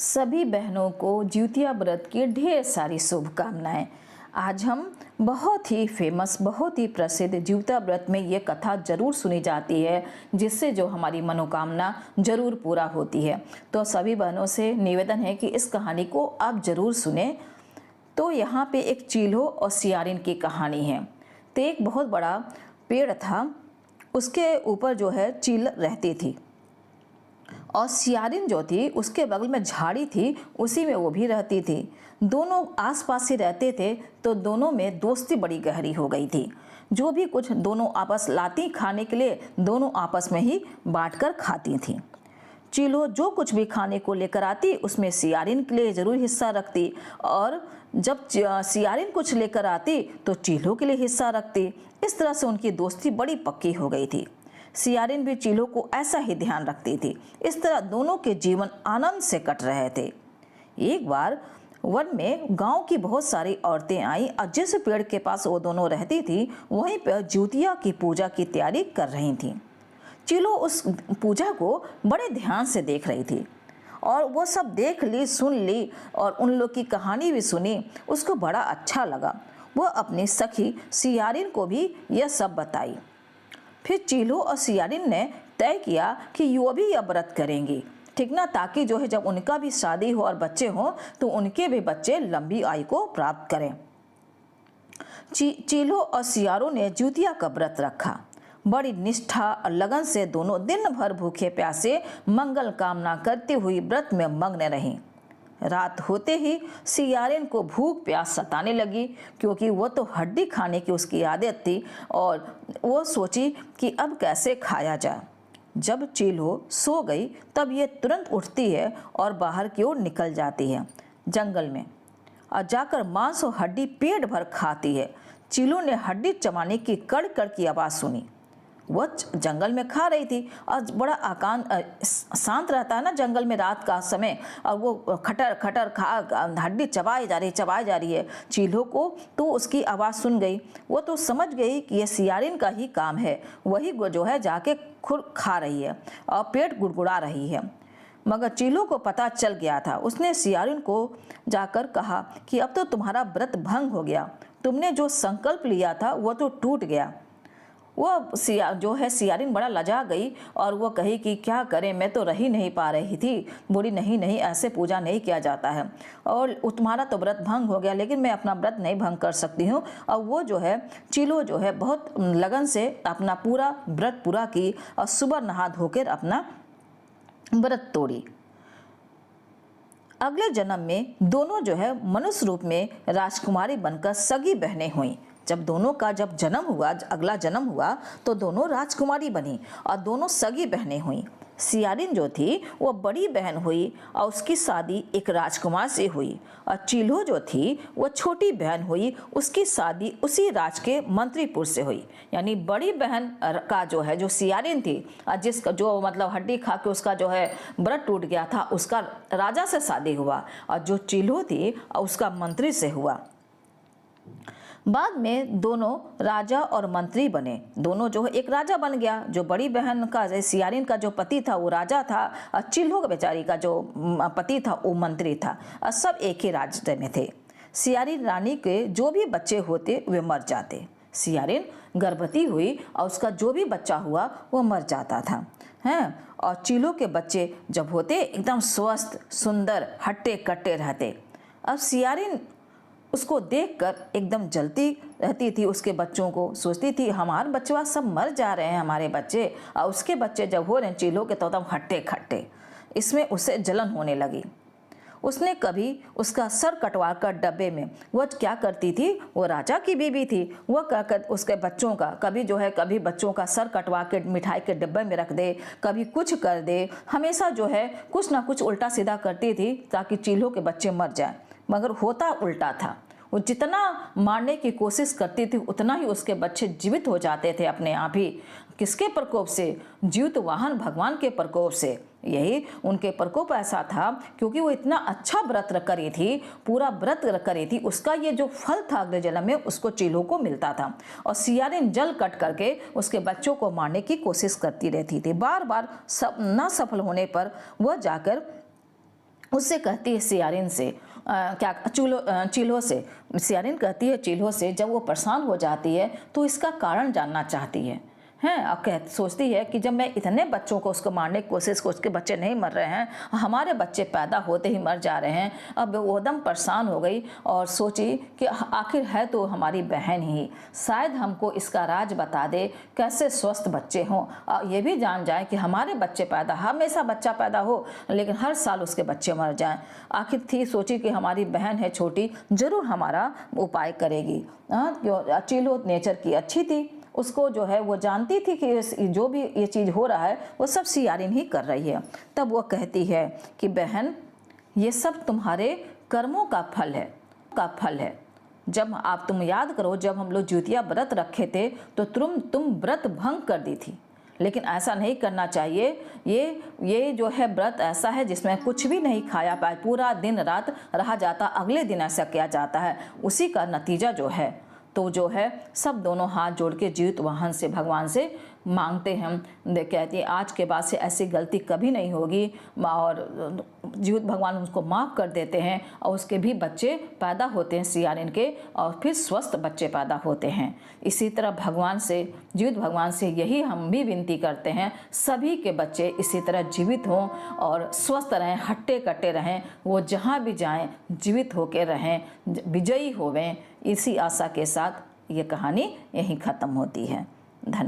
सभी बहनों को जिउतिया व्रत की ढेर सारी शुभकामनाएं। आज हम बहुत ही फेमस, बहुत ही प्रसिद्ध जिउतिया व्रत में ये कथा जरूर सुनी जाती है, जिससे जो हमारी मनोकामना जरूर पूरा होती है। तो सभी बहनों से निवेदन है कि इस कहानी को आप जरूर सुने। तो यहाँ पे एक चील्हो और सियारिन की कहानी है। तो एक बहुत बड़ा पेड़ था, उसके ऊपर जो है चील रहती थी और सियारिन जो थी उसके बगल में झाड़ी थी, उसी में वो भी रहती थी। दोनों आसपास ही रहते थे, तो दोनों में दोस्ती बड़ी गहरी हो गई थी। जो भी कुछ दोनों आपस लाती खाने के लिए, दोनों आपस में ही बांटकर खाती थी। चीलो जो कुछ भी खाने को लेकर आती, उसमें सियारिन के लिए ज़रूर हिस्सा रखती, और जब सियारिन कुछ लेकर आती तो चीलो के लिए हिस्सा रखती। इस तरह से उनकी दोस्ती बड़ी पक्की हो गई थी। सियारिन भी चीलो को ऐसा ही ध्यान रखती थी। इस तरह दोनों के जीवन आनंद से कट रहे थे। एक बार वन में गांव की बहुत सारी औरतें आईं और जिस पेड़ के पास वो दोनों रहती थी, वहीं पर जिउतिया की पूजा की तैयारी कर रही थी। चीलो उस पूजा को बड़े ध्यान से देख रही थी और वो सब देख ली, सुन ली और उन लोग की कहानी भी सुनी। उसको बड़ा अच्छा लगा। वो अपनी सखी सियारिन को भी यह सब बताई। फिर चीलो और सियारिन ने तय किया कि वो भी यह व्रत करेंगी, ठीक ना, ताकि जो है जब उनका भी शादी हो और बच्चे हों तो उनके भी बच्चे लंबी आयु को प्राप्त करें। चीलो और सियारो ने जिउतिया का व्रत रखा। बड़ी निष्ठा और लगन से दोनों दिन भर भूखे प्यासे मंगल कामना करती हुई व्रत में मग्न रहीं। रात होते ही सियारिन को भूख प्यास सताने लगी, क्योंकि वो तो हड्डी खाने की उसकी आदत थी और वो सोची कि अब कैसे खाया जाए। जब चीलो सो गई तब ये तुरंत उठती है और बाहर की ओर निकल जाती है जंगल में, और जाकर मांस और हड्डी पेट भर खाती है। चीलो ने हड्डी चबाने की कड़ कड़ की आवाज़ सुनी। वह जंगल में खा रही थी और बड़ा शांत रहता है ना जंगल में रात का समय, और वो खटर खटर खा हड्डी चबाई जा रही है। चील्हो को तो उसकी आवाज़ सुन गई। वो तो समझ गई कि ये सियारिन का ही काम है, वही जो है जाके खुद खा रही है और पेट गुड़गुड़ा रही है। मगर चीलो को पता चल गया था। उसने सियारिन को जाकर कहा कि अब तो तुम्हारा व्रत भंग हो गया, तुमने जो संकल्प लिया था वो तो टूट गया। वो जो है सियारिन बड़ा लजा गई और वो कही कि क्या करें, मैं तो रही नहीं पा रही थी। बोली नहीं नहीं, ऐसे पूजा नहीं किया जाता है, और तुम्हारा तो व्रत भंग हो गया, लेकिन मैं अपना व्रत नहीं भंग कर सकती हूँ। और वो जो है चीलो जो है बहुत लगन से अपना पूरा व्रत पूरा की और सुबह नहा धोकर अपना व्रत तोड़ी। अगले जन्म में दोनों जो है मनुष्य रूप में राजकुमारी बनकर सगी बहनें हुईं। जब दोनों का जन्म हुआ, अगला जन्म हुआ, तो दोनों राजकुमारी बनी और दोनों सगी बहनें हुईं। सियारिन जो थी वो बड़ी बहन हुई और उसकी शादी एक राजकुमार से हुई, और चील्हो जो थी वो छोटी बहन हुई, उसकी शादी उसी राज के मंत्रीपुर से हुई। यानी बड़ी बहन का जो है जो सियारिन थी, जिसका जो मतलब हड्डी खा के उसका जो है व्रत टूट गया था, उसका राजा से शादी हुआ, और जो चील्हो थी उसका मंत्री से हुआ। बाद में दोनों राजा और मंत्री बने। दोनों जो है एक राजा बन गया, जो बड़ी बहन का सियारिन का जो पति था वो राजा था, और चिल्हो का बेचारी का जो पति था वो मंत्री था, और सब एक ही राज्य में थे। सियारिन रानी के जो भी बच्चे होते वे मर जाते। सियारिन गर्भवती हुई और उसका जो भी बच्चा हुआ वो मर जाता था हैं। और चिल्हो के बच्चे जब होते एकदम स्वस्थ सुंदर हट्टे कट्टे रहते। अब सियारिन उसको देखकर एकदम जलती रहती थी उसके बच्चों को, सोचती थी हमारे बच्चा सब मर जा रहे हैं हमारे बच्चे, और उसके बच्चे जब हो रहे हैं चील्हो के तो एकदम हट्टे खट्टे। इसमें उसे जलन होने लगी। उसने कभी उसका सर कटवा कर डब्बे में, वह क्या करती थी, वो राजा की बीवी थी, वह उसके बच्चों का कभी बच्चों का सर कटवा के मिठाई के डब्बे में रख दे, कभी कुछ कर दे, हमेशा जो है कुछ ना कुछ उल्टा सीधा करती थी ताकि चील्हो के बच्चे मर जाएं। मगर होता उल्टा था। वो जितना मारने की कोशिश करती थी उतना ही उसके बच्चे जीवित हो जाते थे अपने आप ही। किसके प्रकोप से? जीवित वाहन भगवान के प्रकोप से। यही उनके प्रकोप ऐसा था क्योंकि वो इतना अच्छा व्रत करी थी, पूरा व्रत करी थी, उसका ये जो फल था अगले जन्म में उसको चील्हो को मिलता था। और सियारिन जल कट करके उसके बच्चों को मारने की कोशिश करती रहती थी। बार बार न सफल होने पर वह जाकर उससे कहती है सियारिन से चील्हों से, सियारिन कहती है चील्हों से, जब वो परेशान हो जाती है तो इसका कारण जानना चाहती है हैं। सोचती है कि जब मैं इतने बच्चों को उसको मारने की कोशिश को, उसके बच्चे नहीं मर रहे हैं, हमारे बच्चे पैदा होते ही मर जा रहे हैं। अब वो एकदम परेशान हो गई और सोची कि आखिर है तो हमारी बहन ही, शायद हमको इसका राज बता दे, कैसे स्वस्थ बच्चे हों, ये भी जान जाए कि हमारे बच्चे हमेशा बच्चा पैदा हो लेकिन हर साल उसके बच्चे मर जाएं। आखिर थी सोची कि हमारी बहन है छोटी, जरूर हमारा उपाय करेगी। चीलो नेचर की अच्छी थी, उसको जो है वो जानती थी कि जो भी ये चीज़ हो रहा है वो सब सियारिन ही कर रही है। तब वो कहती है कि बहन, ये सब तुम्हारे कर्मों का फल है। जब तुम याद करो, जब हम लोग ज्योतिया व्रत रखे थे तो तुम व्रत भंग कर दी थी, लेकिन ऐसा नहीं करना चाहिए। ये जो है व्रत ऐसा है जिसमें कुछ भी नहीं खाया पाए, पूरा दिन रात रहा जाता, अगले दिन ऐसा किया जाता है। उसी का नतीजा जो है तो जो है सब दोनों हाथ जोड़ के जीवित वाहन से भगवान से मांगते हैं। कहती है आज के बाद से ऐसी गलती कभी नहीं होगी, और जीवित भगवान उसको माफ़ कर देते हैं और उसके भी बच्चे पैदा होते हैं सियारिन के, और फिर स्वस्थ बच्चे पैदा होते हैं। इसी तरह भगवान से, जीवित भगवान से यही हम भी विनती करते हैं, सभी के बच्चे इसी तरह जीवित हों और स्वस्थ रहें, हट्टे कट्टे रहें, वो जहाँ भी जाएं जीवित होकर रहें, विजयी होवें। इसी आशा के साथ ये कहानी यहीं ख़त्म होती है। धन्यवाद।